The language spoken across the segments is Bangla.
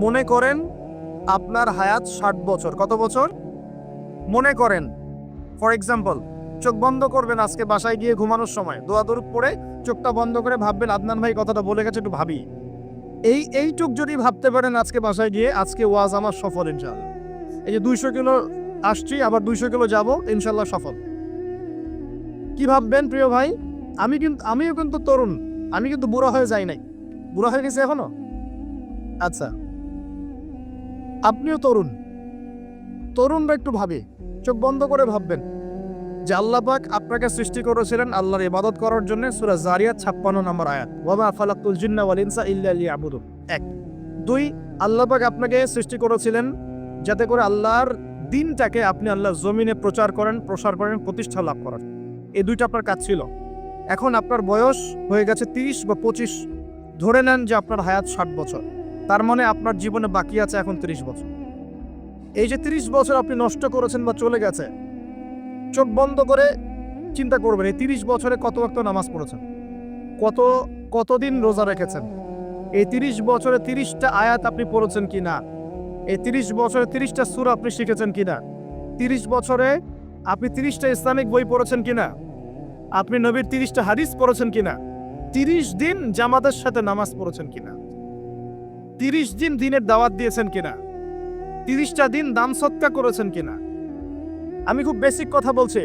মনে করেন আপনার হায়াত 60 বছর। কত বছর? মনে করেন, ফর এক্সাম্পল, চোখ বন্ধ করবেন আজকে বাসায় গিয়ে ঘুমানোর সময়, দোয়া দরুদ পড়ে চোখটা বন্ধ করে ভাববেন আদনান ভাই কথাটা বলে গেছে, একটু ভাবি। এইটুক যদি ভাবতে পারেন আজকে বাসায় গিয়ে, আজকে ওয়াজ আমার সফল ইনশাআল্লাহ। এই যে 200 কিলো আসছি, আবার 200 কিলো যাবো, ইনশাআল্লাহ সফল। কি ভাববেন প্রিয় ভাই? আমিও কিন্তু তরুণ, আমি কিন্তু বুড়া হয়ে যাই নাই। বুড়া হয়ে গেছে এখনো? আচ্ছা, আপনিও তরুণরা একটু ভাবে, চোখ বন্ধ করে ভাববেন যে আল্লাহ পাক আপনাকে সৃষ্টি করেছিলেন আল্লাহর ইবাদত করার জন্য। সূরা জারিয়াত 56 নম্বর আয়াত, ওয়া মা খালাকতুল জিন্না ওয়াল ইনসা ইল্লা লিয়াবুদুন। 1 2 আল্লাহ পাক আপনাকে সৃষ্টি করেছিলেন যাতে করে আল্লাহর দ্বীনটাকে আপনি আল্লাহর জমিনে প্রচার করেন, প্রসার করেন, প্রতিষ্ঠা লাভ করেন। এই দুইটা আপনার কাজ ছিল। এখন আপনার বয়স হয়ে গেছে 30 বা 25, ধরে নেন যে আপনার হায়াত 60 বছর। তার মানে আপনার জীবনে বাকি আছে এখন 30 বছর। এই যে 30 বছর আপনি নষ্ট করেছেন বা চলে গেছে, চোখ বন্ধ করে চিন্তা করবেন এই 30 বছরে কত ওয়াক্ত নামাজ পড়েছেন, কতদিন রোজা রেখেছেন, এই 30 বছরে 30টা আয়াত আপনি পড়েছেন কিনা, এই 30 বছরে 30টা সূরা আপনি শিখেছেন কিনা, 30 বছরে আপনি 30টা ইসলামিক বই পড়েছেন কিনা, আপনি নবীর 30টা হাদিস পড়েছেন কিনা, 30 দিন জামাতের সাথে নামাজ পড়েছেন কিনা, 30 দিন দিনের দাওয়াত দিয়েছেন কিনা, 30টা দিন দান সদকা করেছেন কিনা। আমি খুব বেসিক কথা বলছি,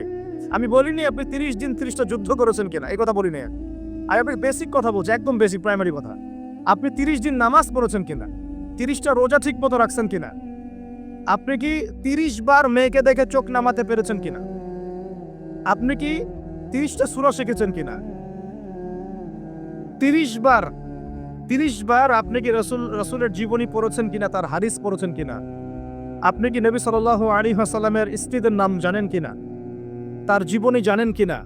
আমি বলিনি আপনি 30 দিন 30টা যুদ্ধ করেছেন কিনা, এই কথা বলিনি। আমি বেসিক কথা বলছি, একদম বেসিক প্রাইমারি কথা। আপনি 30 দিন নামাজ পড়েছেন কিনা, 30টা রোজা ঠিক মতো রাখছেন কিনা, আপনি কি 30 বার মেয়েকে দেখে চোখ নামাতে পেরেছেন কিনা, আপনি কি 30টা সূরা শিখেছেন কিনা, 30 বার আপনি কি রাসূলের জীবনী পড়েছেন কিনা, তার হাদিস পড়েছেন কিনা, আপনি কি নবী সাল্লাল্লাহু আলাইহি ওয়াসাল্লামের স্ত্রীদের নাম জানেন কিনা, তার জীবনী জানেন কিনা,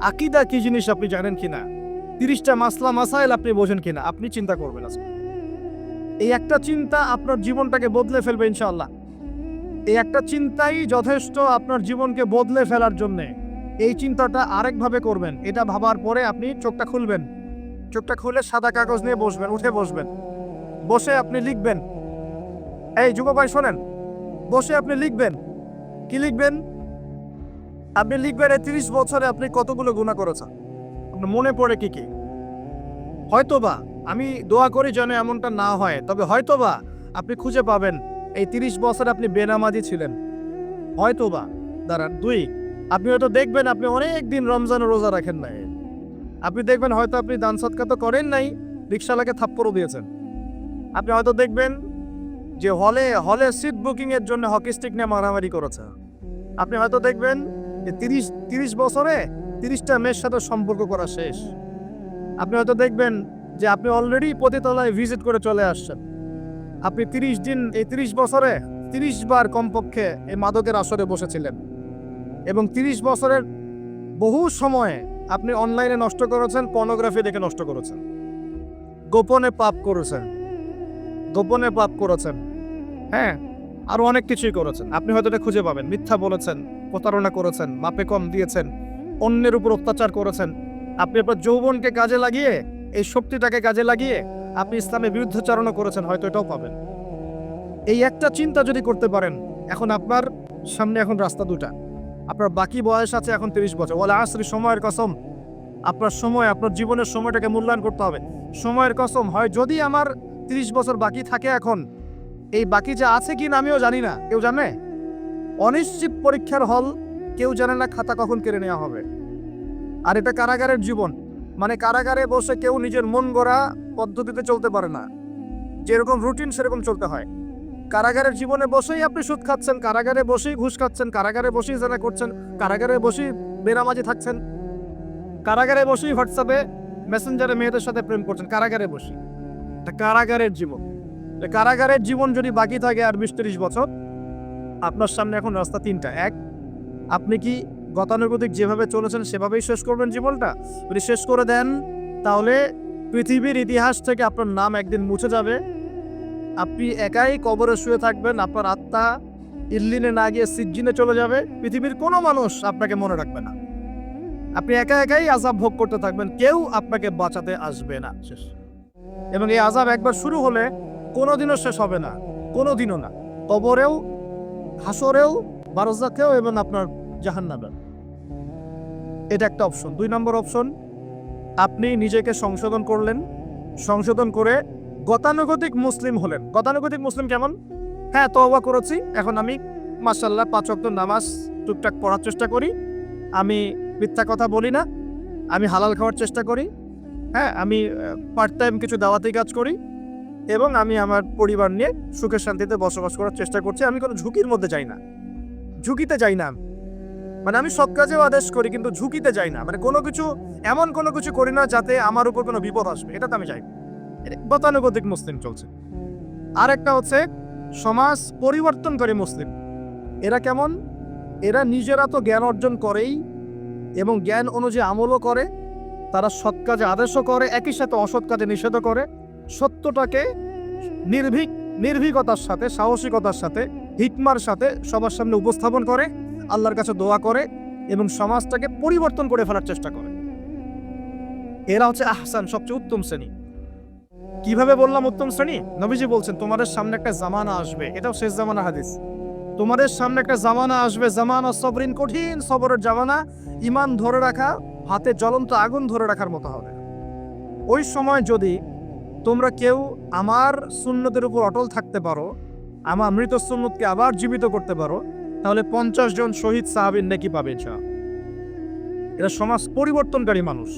আকীদা কি জিনিস আপনি জানেন কিনা, 30টা মাসলা মাসাইল আপনি বোঝেন কিনা। আপনি চিন্তা করবেন আজকে। এই একটা চিন্তা আপনার জীবনটাকে বদলে ফেলবে ইনশাআল্লাহ। এই একটা চিন্তাই যথেষ্ট আপনার জীবনকে বদলে ফেলার জন্য। এই চিন্তাটা আরেকভাবে করবেন। এটা ভাবার পরে আপনি চোখটা খুলবেন, চোখটা খুলে সাদা কাগজ নিয়ে বসবেন, উঠে বসবেন, বসে আপনি লিখবেন। এই যুব ভাই শোনেন, বসে আপনি লিখবেন। কি লিখবেন? আপনি লিখবেন এই 30 বছরে আপনি কতগুলো গুনাহ করেছেন, আপনার মনে পড়ে কি কি। হয়তোবা, আমি দোয়া করি যেন এমনটা না হয়, তবে হয়তোবা আপনি খুঁজে পাবেন এই 30 বছরে আপনি বেনামাজি ছিলেন। হয়তোবা দাঁড়ান। 2 আপনি হয়তো দেখবেন আপনি অনেক দিন রমজানের রোজা রাখেন নাই। আপনি দেখবেন হয়তো আপনি দান সদকা তো করেন নাই, রিকশাওয়ালাকে থাপ্পড়ও দিয়েছেন। আপনি হয়তো দেখবেন যে হলে সিট বুকিং এর জন্য হকি স্টিক নিয়ে মারামারি করেছে। আপনি হয়তো দেখবেন যে 30 বছরে 30টা মেয়ের সাথে সম্পর্ক করা শেষ। আপনি হয়তো দেখবেন যে আপনি অলরেডি পতিতালয়ে ভিজিট করে চলে আসছেন। আপনি 30 দিন, এই 30 বছরে 30 বার কমপক্ষে এই মাদকের আসরে বসেছিলেন, এবং 30 বছরের বহু সময় আপনি অনলাইনে নষ্ট করেছেন, পর্নোগ্রাফি দেখে নষ্ট করেছেন, গোপনে পাপ করেছেন, হ্যাঁ, আরো অনেক কিছুই করেছেন। আপনি হয়তো এটা খুঁজে পাবেন। মিথ্যা বলেছেন, প্রতারণা করেছেন, মাপে কম দিয়েছেন, অন্যের উপর অত্যাচার করেছেন। আপনি আপনার যৌবনকে কাজে লাগিয়ে, এই শক্তিটাকে কাজে লাগিয়ে আপনি ইসলামের বিরুদ্ধাচরণ করেছেন, হয়তো এটাও পাবেন। এই একটা চিন্তা যদি করতে পারেন, এখন আপনার সামনে এখন রাস্তা দুটা। আপনার বাকি বয়স আছে এখন 30 বছর। ওয়াল আসরি, সময়ের কসম। আপনার সময়, আপনার জীবনের সময়টাকে মূল্যায়ন করতে হবে। সময়ের কসম, হয় যদি আমার 30 বছর বাকি থাকে এখন, এই বাকি যা আছে কিনা আমিও জানি না, কেউ জানে? অনিশ্চিত পরীক্ষার হল, কেউ জানে না খাতা কখন কেড়ে নেওয়া হবে। আর এটা কারাগারের জীবন, মানে কারাগারে বসে কেউ নিজের মন গড়া পদ্ধতিতে চলতে পারে না, যেরকম রুটিন সেরকম চলতে হয়। কারাগারের জীবনে বসেই আপনি সুদ খাচ্ছেন, কারাগারে বসেই ঘুষ খাচ্ছেন, কারাগারে বসেই জেনা করছেন, কারাগারে বসেই বেনামাজি থাকছেন, কারাগারে বসেই হোয়াটসঅ্যাপে মেসেঞ্জারে মেয়েদের সাথে প্রেম করছেন, কারাগারে বসেই। এটা কারাগারের জীবন। কারাগারের জীবন যদি বাকি থাকে আর 20-30 বছর, আপনার সামনে এখন রাস্তা 3টা। 1, আপনি কি গতানুগতিক যেভাবে চলেছেন সেভাবেই শেষ করবেন জীবনটা? যদি শেষ করে দেন, তাহলে পৃথিবীর ইতিহাস থেকে আপনার নাম একদিন মুছে যাবে। আপনি একাই কবরে শুয়ে থাকবেন, আপনার আত্মা ইল্লিনে না গিয়ে সিজ্জিনে চলে যাবে। পৃথিবীর কোনো মানুষ আপনাকে মনে রাখবে না। আপনি একাই আযাব ভোগ করতে থাকবেন, কেউ আপনাকে বাঁচাতে আসবে না। শেষ। এবং এই আযাব একবার শুরু হলে কোনোদিনও শেষ হবে না, কোনোদিনও না, কবরেও, হাসরেও, বারজাখেও এবং আপনার জাহান্নামে। এটা একটা অপশন। 2 নম্বর অপশন, আপনি নিজেকে সংশোধন করলেন, সংশোধন করে গতানুগতিক মুসলিম হলেন। গতানুগতিক মুসলিম কেমন? হ্যাঁ, তওবা করেছি, এখন আমি মাশাআল্লাহ 5 ওয়াক্ত নামাজ টুকটাক পড়ার চেষ্টা করি, আমি মিথ্যা কথা বলি না, আমি হালাল খাওয়ার চেষ্টা করি, হ্যাঁ, আমি পার্ট টাইম কিছু দাওয়াতি কাজ করি এবং আমি আমার পরিবার নিয়ে সুখে শান্তিতে বসবাস করার চেষ্টা করছি। আমি কোনো ঝুঁকির মধ্যে যাই না, ঝুঁকিতে যাই না। মানে আমি সৎ কাজেও আদেশ করি কিন্তু ঝুঁকিতে যাই না, মানে কোনো কিছু এমন কোনো কিছু করি না যাতে আমার উপর কোনো বিপদ আসবে, এটা তো আমি চাই। গতানুগতিক মুসলিম চলছে। আর একটা হচ্ছে সমাজ পরিবর্তনকারী মুসলিম। এরা কেমন? এরা নিজেরা তো জ্ঞান অর্জন করেই এবং জ্ঞান অনুযায়ী আমলও করে, তারা সৎ কাজে আদেশও করে, একই সাথে অসৎ কাজে নিষেধও করে, সত্যটাকে নির্ভীকতার সাথে, সাহসিকতার সাথে, হিকমার সাথে সবার সামনে উপস্থাপন করে, আল্লাহর কাছে দোয়া করে এবং সমাজটাকে পরিবর্তন করে ফেলার চেষ্টা করে। এরা হচ্ছে আহসান, সবচেয়ে উত্তম শ্রেণী। কিভাবে বললাম উত্তম শ্রেণী? নবীজি বলছেন তোমাদের সামনে একটা জামানা আসবে, এটাও শেষ জামানা হাদিস। তোমাদের সামনে একটা জামানা আসবে, জামানা সবরিন, কঠিন সবরের জামানা, ঈমান ধরে রাখা হাতে জ্বলন্ত আগুন ধরে রাখার মতো হবে। ওই সময় যদি তোমরা কেউ আমার সুন্নতের উপর অটল থাকতে পারো, আমার মৃত সুন্নতকে আবার জীবিত করতে পারো, তাহলে 50 জন শহীদ সাহাবীর নেকি পাবে ইনশাআল্লাহ। এরা সমাজ পরিবর্তনকারী মানুষ।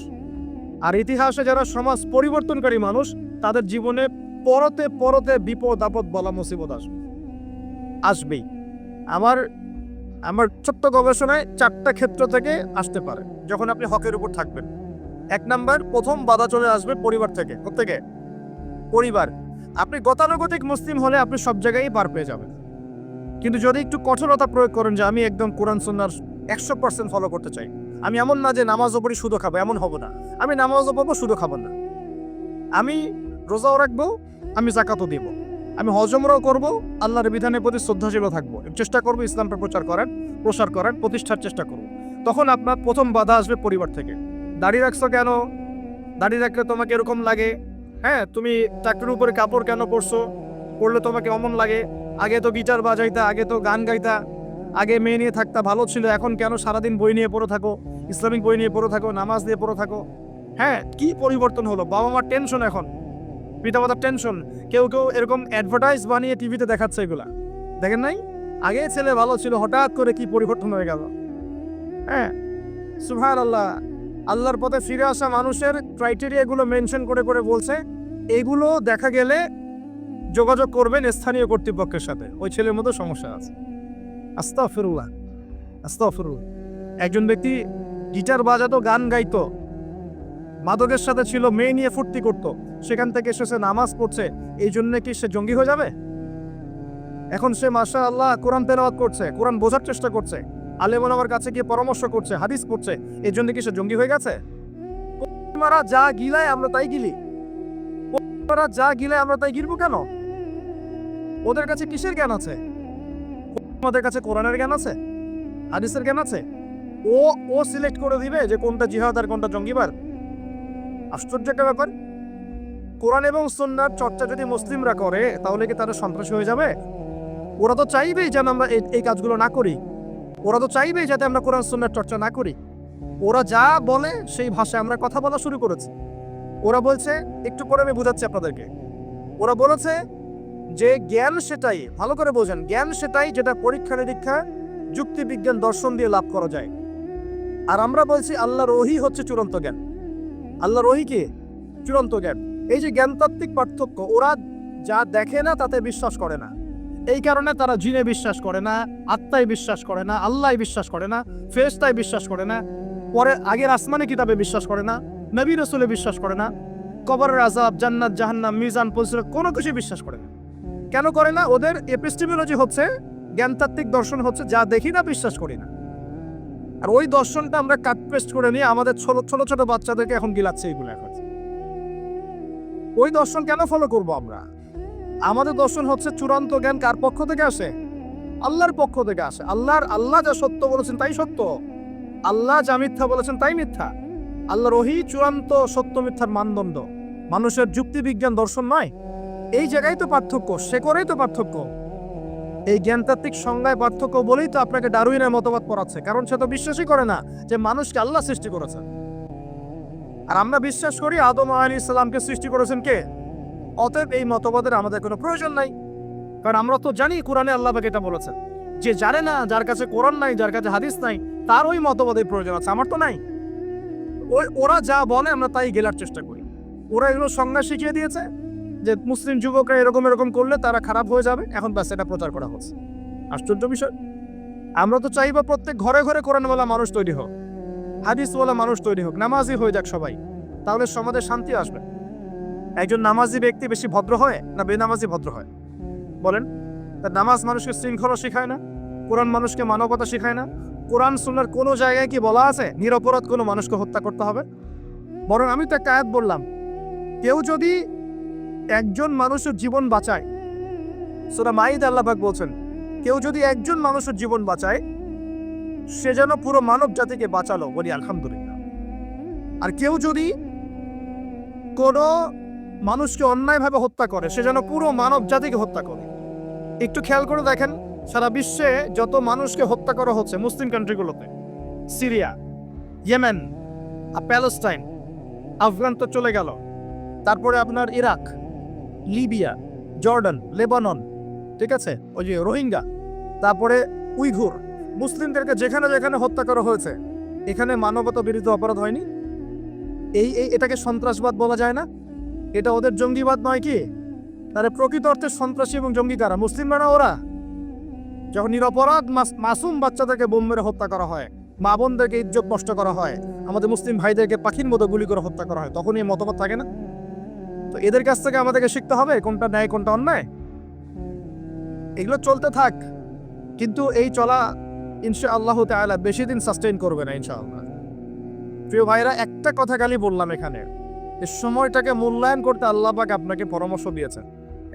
আর ইতিহাসে যারা সমাজ পরিবর্তনকারী মানুষ, তাদের জীবনে পরতে পরতে বিপদ আপদ বলা মুসিবত আসবেই। আমার ছোট্ট গবেষণায় 4টা ক্ষেত্র থেকে আসতে পারে যখন আপনি হকের উপর থাকবেন। 1 নাম্বার, প্রথম বাধা চলে আসবে পরিবার থেকে। কোত্থেকে? পরিবার। আপনি গতানুগতিক মুসলিম হলে আপনি সব জায়গায় পার পেয়ে যাবেন, কিন্তু যদি একটু কঠোরতা প্রয়োগ করেন যে আমি একদম কোরআন সুন্নাহর 100% ফলো করতে চাই, আমি এমন না যে নামাজও পড়ি শুধু খাবো, এমন হব না। আমি নামাজও পড়বো, শুধু খাবো না, আমি রোজাও রাখবো, আমি যাকাতও দিব, আমি হজ উমরাও করবো, আল্লাহর বিধানের প্রতি শ্রদ্ধাশীল থাকবো, চেষ্টা করবো ইসলামটা প্রসার করার প্রতিষ্ঠার চেষ্টা করবো। তখন আপনার প্রথম বাধা আসবে পরিবার থেকে। দাড়ি রাখছো কেন? দাড়ি রাখলে তোমাকে এরকম লাগে, হ্যাঁ, তুমি চাকরির উপরে কাপড় কেন পরলে তোমাকে অমন লাগে, আগে তো গিটার বাজাইতা, আগে তো গান গাইতা, আগে মেয়ে নিয়ে থাকতা, ভালো ছিল, এখন কেন সারাদিন বই নিয়ে পড়ে থাকো, ইসলামিক বই নিয়ে পড়ে থাকো, নামাজ দিয়ে পড়ে থাকো? হ্যাঁ, কি পরিবর্তন হলো! বাবা মার টেনশন, এখন পিতামাতার টেনশন। কেউ এরকম অ্যাডভার্টাইজ বানিয়ে টিভিতে দেখাচ্ছে, এগুলা দেখেন নাই? আগে ছেলে ভালো ছিল, হঠাৎ করে কি পরিবর্তন হয়ে গেল! হ্যাঁ, সুবহানাল্লাহ। আল্লাহর পথে ফিরে আসা মানুষের ক্রাইটেরিয়াগুলো মেনশন করে বলছে, এগুলো দেখা গেলে যোগাযোগ করবেন স্থানীয় কর্তৃপক্ষের সাথে, ওই ছেলের মতো সমস্যা আছে। আস্তাগফিরুল্লাহ, আস্তাগফিরুল্লাহ। একজন ব্যক্তি গিটার বাজাতো, গান গাইতো, মাদকের সাথে ছিল, মেয়ে নিয়ে ফুর্তি করতো, সেখান থেকে এসে নামাজ পড়ছে, এই জন্য কি সে জঙ্গি হয়ে যাবে? এখন সে মাশাআল্লাহ কোরআন তেলাওয়াত করছে, কোরআন বোঝার চেষ্টা করছে, আলেম ওলামার কাছে গিয়ে পরামর্শ করছে, হাদিস পড়ছে, এই জন্য কি সে জঙ্গি হয়ে গেছে? মারা যা গিলায় আমরা তাই গিলি, যা গিলায় আমরা তাই গিলবো কেন? ওদের কাছে কিসের জ্ঞান আছে? আমাদের কাছে কোরআনের জ্ঞান আছে, হাদিসের জ্ঞান আছে। ও সিলেক্ট করে দিবে যে কোনটা জিহাদ আর কোনটা জঙ্গিবাদ। আশ্চর্য একটা ব্যাপার। কোরআন এবং সুন্নাহর চর্চা যদি মুসলিমরা করে, তাহলে কি তারা সন্ত্রাসী হয়ে যাবে? ওরা তো চাইবেই যেন আমরা এই কাজগুলো না করি, ওরা তো চাইবেই যাতে আমরা কোরআন সুন্নাহর চর্চা না করি। ওরা যা বলে সেই ভাষায় আমরা কথা বলা শুরু করেছি। ওরা বলছে, একটু পরে আমি বুঝাচ্ছি আপনাদেরকে, ওরা বলেছে যে জ্ঞান সেটাই, ভালো করে বোঝেন, জ্ঞান সেটাই যেটা পরীক্ষা নিরীক্ষা, যুক্তি বিজ্ঞান, দর্শন দিয়ে লাভ করা যায়। আর আমরা বলছি আল্লাহর ওহী হচ্ছে চূড়ান্ত জ্ঞান। আল্লাহর ওহী কি? চূড়ান্ত জ্ঞান। এই যে জ্ঞানতাত্ত্বিক পার্থক্য, ওরা যা দেখে না তাতে বিশ্বাস করে না, এই কারণে তারা জিনে বিশ্বাস করে না, আত্মায় বিশ্বাস করে না, আল্লাহয় বিশ্বাস করে না, ফেরেশতায় বিশ্বাস করে না, পরে আগের আসমানি কিতাবে বিশ্বাস করে না, নবী রাসূলে বিশ্বাস করে না, কবরের আযাব, জান্নাত জাহান্নাম, মিজান, পরিসর কোনো কিছু বিশ্বাস করে না। কেন করে না? ওদের এপিস্টেমোলজি হচ্ছে, জ্ঞানতাত্ত্বিক দর্শন হচ্ছে যা দেখি না বিশ্বাস করি না। আর ওই দর্শনটা আমরা কাট পেস্ট করে নিয়ে আমাদের ছোট বাচ্চাদেরকে এখন গিলাচ্ছে এইগুলো। এখন ওই দর্শন কেন ফলো করব আমরা? আমাদের দর্শন হচ্ছে চূড়ান্ত জ্ঞান কার পক্ষ থেকে আসে? আল্লাহর পক্ষ থেকে আসে। আল্লাহ যা সত্য বলেছেন তাই সত্য, আল্লাহ যা মিথ্যা বলেছেন তাই মিথ্যা। আল্লাহর ওহী চূড়ান্ত সত্য মিথ্যার মানদণ্ড, মানুষের যুক্তি বিজ্ঞান দর্শন নয়। এই জায়গায় তো পার্থক্য, সে করেই তো পার্থক্য। এই জ্ঞানতাত্ত্বিক সংজ্ঞায় পার্থক্য বলেই তো আপনাকে ডারউইনের মতবাদ পড়াচ্ছে, কারণ সে তো বিশ্বাসই করে না যে মানুষকে আল্লাহ সৃষ্টি করেছেন। আর আমরা বিশ্বাস করি আদম আলাইহিস সালামকে সৃষ্টি করেছেন কে। অতএব এই মতবাদের আমাদের কোনো প্রয়োজন নাই, কারণ আমরা তো জানি কোরআনে আল্লাহ পাক এটা বলেছেন। যে জানে না, যার কাছে কোরআন নাই, যার কাছে হাদিস নাই, তার ওই মতবাদের প্রয়োজন আছে, আমার তো নাই। ওরা যা বলে আমরা তাই গেলার চেষ্টা করি। ওরা এগুলো সংজ্ঞা শিখিয়ে দিয়েছে যে মুসলিম যুবকরা এরকম এরকম করলে তারা খারাপ হয়ে যাবে, এখন ব্যাস এটা প্রচার করা হচ্ছে। আশ্চর্য বিষয়। আমরা তো চাইবো প্রত্যেক ঘরে ঘরে কোরআনওয়ালা মানুষ তৈরি হোক, হাদিসওয়ালা মানুষ তৈরি হোক, নামাজি হয়ে যাক সবাই, তাহলে সমাজে শান্তি আসবে। একজন নামাজি ব্যক্তি বেশি ভদ্র হয় না বেনামাজি ভদ্র হয় বলেন? তার নামাজ মানুষকে শৃঙ্খলা শেখায় না, কোরআন মানুষকে মানবতা শেখায় না। কোরআন সুন্নাহর কোনো জায়গায় কি বলা আছে নিরপরাধ কোনো মানুষকে হত্যা করতে হবে? বরং আমি তো একটা আয়াত বললাম, কেউ যদি একজন মানুষের জীবন বাঁচায়, সূরা মাইদা আল্লাহ পাক বলছেন, কেউ যদি একজন মানুষের জীবন বাঁচায় সে যেন পুরো মানব জাতিকে বাঁচালো, বলি আলহামদুলিল্লাহ। আর কেউ যদি কোনো মানুষকে অন্যায়ভাবে হত্যা করে সে যেন পুরো মানব জাতিকে হত্যা করে। একটু খেয়াল করে দেখেন, সারা বিশ্বে যত মানুষকে হত্যা করা হচ্ছে মুসলিম কান্ট্রিগুলোতে, সিরিয়া, ইয়েমেন, প্যালেস্টাইন, আফগান তো চলে গেল, তারপরে আপনার ইরাক, লিবিয়া, জর্ডান, লেবানন, ঠিক আছে, ওই যে রোহিঙ্গা, তারপরে উইঘুর, মুসলিমদেরকে যেখানে যেখানে হত্যা করা হয়েছে, এখানে মানবতা বিরোধী অপরাধ হয়নি? এটাকে সন্ত্রাসবাদ বলা যায় না? এটা ওদের জঙ্গিবাদ নয় কি? তাহলে প্রকৃত অর্থে সন্ত্রাসী এবং জঙ্গি কারা? মুসলিমরা না ওরা? যখন নিরপরাধ মাসুম বাচ্চাদেরকে বোম মেরে হত্যা করা হয়, মা বোনদেরকে ইজ্জত নষ্ট করা হয়, আমাদের মুসলিম ভাইদেরকে পাখির মতো গুলি করে হত্যা করা হয়, তখন এই মতবাদ থাকে না? তো এদের কাছ থেকে আমাদেরকে শিখতে হবে কোনটা ন্যায় কোনটা অন্যায়। এগুলো চলতে থাক, কিন্তু এই চলা ইনশাআল্লাহ তাআলা বেশি দিন সাস্টেইন করবে না ইনশাআল্লাহ। প্রিয় ভাইরা, একটা কথা খালি বললাম এখানে, এই সময়টাকে মূল্যায়ন করতে আল্লাহ পাক আপনাকে পরামর্শ দিয়েছেন।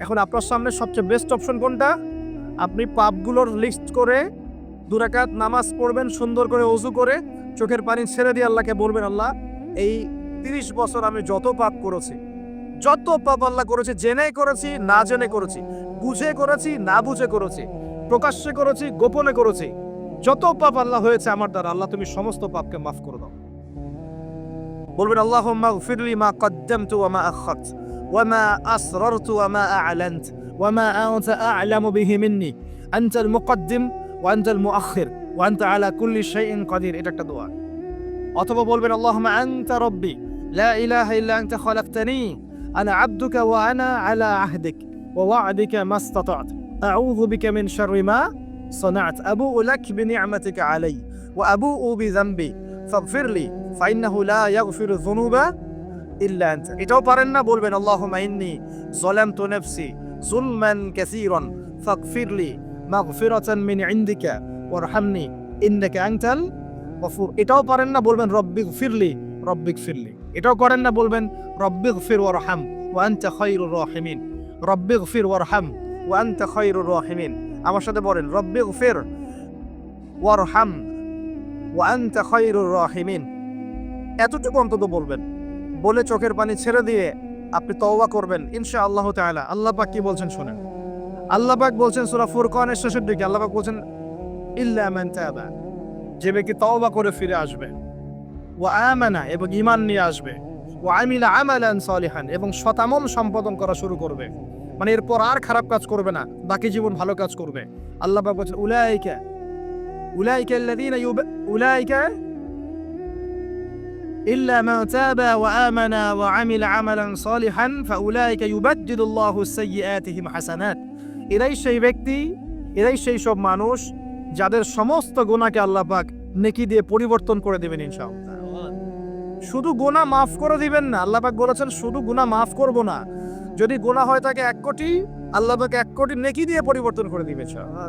এখন আপনার সামনে সবচেয়ে বেস্ট অপশন কোনটা? আপনি পাপগুলোর লিস্ট করে 2 রাকাত নামাজ পড়বেন, সুন্দর করে ওযু করে চোখের পানি ছেড়ে দিয়ে আল্লাহকে বলবেন, আল্লাহ এই 30 বছর আমি যত পাপ করেছি, যত পাপ আল্লাহ করেছি, জেনে করেছি না জেনে করেছি, বুঝে করেছি না বুঝে করেছি, প্রকাশ্যে করেছি গোপনে করেছি, যত পাপ আল্লাহ হয়েছে আমার দ্বারা, আল্লাহ তুমি সমস্ত পাপকে মাফ করে দাও। বলবেন আল্লাহুম্মা গফিরলি মা কদ্দামতু ওয়া মা আখারতু ওয়া মা আসরারতু ওয়া মা আ'লানতু ওয়া মা আনতা আ'লামু বিহি মিন্নি আনতাল মুকদ্দিম ওয়া আনতাল মুআখির ওয়া আনতা আলা কুল্লি শাইইন কাদির। এটা একটা দোয়া। অথবা বলবেন আল্লাহুম্মা আনতা রাব্বি লা ইলাহা ইল্লা আনতা খালাকতানি আনা আবদুকা ওয়া আনা আলা আহদিক ওয়া ওয়া'দিকা মাস্তাতা'তু আউযু বিকা মিন শাররি মা সানা'তু আবু'ু লাক বিনি'মাতিকা আলাইয়া ওয়া আবু'ু বিযানবি ফাগফিরলি ফাইন্নাহু লা ইয়াগফিরু যুনুবা ইল্লা আনতা। এটাও পারেন না, বলবেন আল্লাহুম্মা ইন্নী যালামতু নাফসি যুলমান কাসীরান ফাগফিরলি মাগফিরাতান মিন ইনদিকা ওয়ারহামনি ইন্নাকা আনতাল গফুর। এটাও পারেন না, বলবেন রব্বিগফিরলি রব্বিগফিরলি। এটাও করেন না, বলবেন রব্বিগফির ওয়ারহাম ওয়া আনতা খায়রুর রাহিমিন। রব্বিগফির ওয়ারহাম ওয়া আনতা খায়রুর রাহিমিন। আমার সাথে বলেন রব্বিগফির ওয়ারহাম ওয়া আনতা খায়রুর রাহিমিন। এতটুকু অন্তত বলবেন, বলে চোখের পানি ছেড়ে দিয়ে আপনি তওবা করবেন ইনশাআল্লাহ তাআলা। আল্লাহ পাক কি বলছেন শুনেন। আল্লাহ পাক বলছেন সূরা ফুরকানের শেষের দিকে, আল্লাহ পাক বলছেন ইল্লা মান তাবা, যে ব্যক্তি তওবা করে ফিরে আসবে, ওয়া আমানা, এবং ঈমান নিয়ে আসবে, ওয়া আমিলা আমালান সালিহান, এবং সতামল সম্পাদন করা শুরু করবে, মানে এরপর আর খারাপ কাজ করবে না, বাকি জীবন ভালো কাজ করবে। আল্লাহ পাক বলছেন উলাইকা আল্লাযীনা উলাইকা ইল্লা মান তাবা ওয়া আমানা ওয়া আমিলা আমালান সালিহান ফাউলাইকা ইউবাদদিলুল্লাহু সাইয়্যাতিহিম হাসানাত। এরাই সেই ব্যক্তি, এরাই সেই সব মানুষ যাদের সমস্ত গুনাহকে আল্লাহ পাক নেকি দিয়ে পরিবর্তন করে দিবেন ইনশাআল্লাহ। শুধু গুনাহ মাফ করে দিবেন না, আল্লাহ পাক বলেছেন শুধু গুনাহ মাফ করব না, যদি গুনাহ হয় থাকে 1 কোটি, আল্লাহ পাক 1 কোটি নেকি দিয়ে পরিবর্তন করে দিবেন ইনশাআল্লাহ।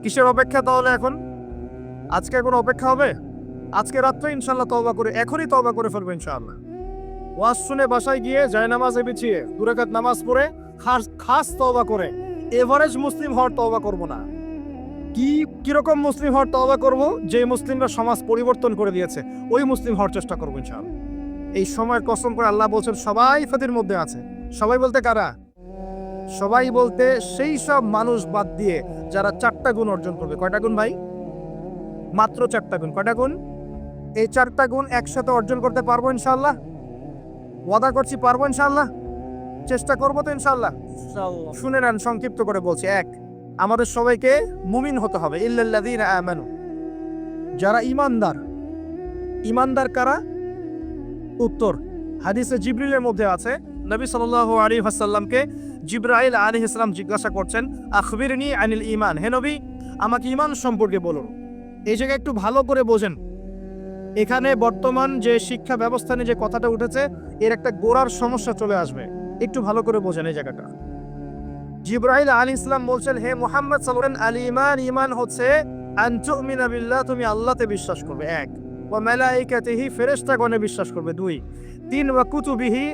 কিসের অপেক্ষা তাহলে? এখন আজকে কোনো অপেক্ষা হবে? আজকে রাত্রে ইনশাআল্লাহ তওবা করে, এখনই তওবা করে ফেলবো ইনশাআল্লাহ। ওয়াজ শুনে বাসায় গিয়ে জায়নামাজে বিছিয়ে 2 রাকাত নামাজ পড়ে খাস তওবা করে, এভারেজ মুসলিম হওয়ার তওবা করব না। কিরকম মুসলিম হওয়ার তওবা করব? যে মুসলিমরা সমাজ পরিবর্তন করে দিয়েছে, ওই মুসলিম হওয়ার চেষ্টা করবো ইনশাআল্লাহ। এই সময়ের কসম করে আল্লাহ বলছেন সবাই ফাতির মধ্যে আছে। সবাই বলতে কারা? সবাই বলতে সেই সব মানুষ বাদ দিয়ে যারা 4টা গুণ অর্জন করবে। কয়টা গুণ ভাই? মাত্র 4টা গুণ। কয়টা গুণ? এই 4টা গুণ একসাথে অর্জন করতে পারবো ইনশাআল্লাহ? ওয়াদা করছি পারবো ইনশাআল্লাহ? চেষ্টা করবো তো ইনশাআল্লাহ? শুনে নেন, সংক্ষিপ্ত করে বলছি। 1, আমাদের সবাইকে মুমিন হতে হবে। ইল্লাল্লাযীনা আমানু, যারা ঈমানদার। ঈমানদার কারা? উত্তর হাদিসে জিবরিলের মধ্যে আছে, নবী সাল্লাল্লাহু আলাইহি ওয়াসাল্লামকে জিবরাইল আলাইহিস সালাম জিজ্ঞাসা করছেন, আখবিরনি আনিল ঈমান, হে নবী আমাকে ঈমান সম্পর্কে বলুন। এই জায়গায় একটু ভালো করে বোঝেন, এখানে বর্তমান যে শিক্ষা ব্যবস্থা নিয়ে যে কথাটা উঠেছে এর একটা গোড়ার সমস্যা চলে আসবে। একটু ভালো করে বোঝেন এই জায়গাটা। জিবরাইল আলাইহিস সালাম বলছেন, হে মুহাম্মদ সাল্লাল্লাহু আলাইহি আল ঈমান, ঈমান হচ্ছে আন তুমিনা বিল্লাহ, তুমি আল্লাহতে বিশ্বাস করবে। 1, ওয়া মালাইকাতিহি, ফেরেশতাগণে বিশ্বাস করবে। 2, 3, ওয়া কুতুবিহি,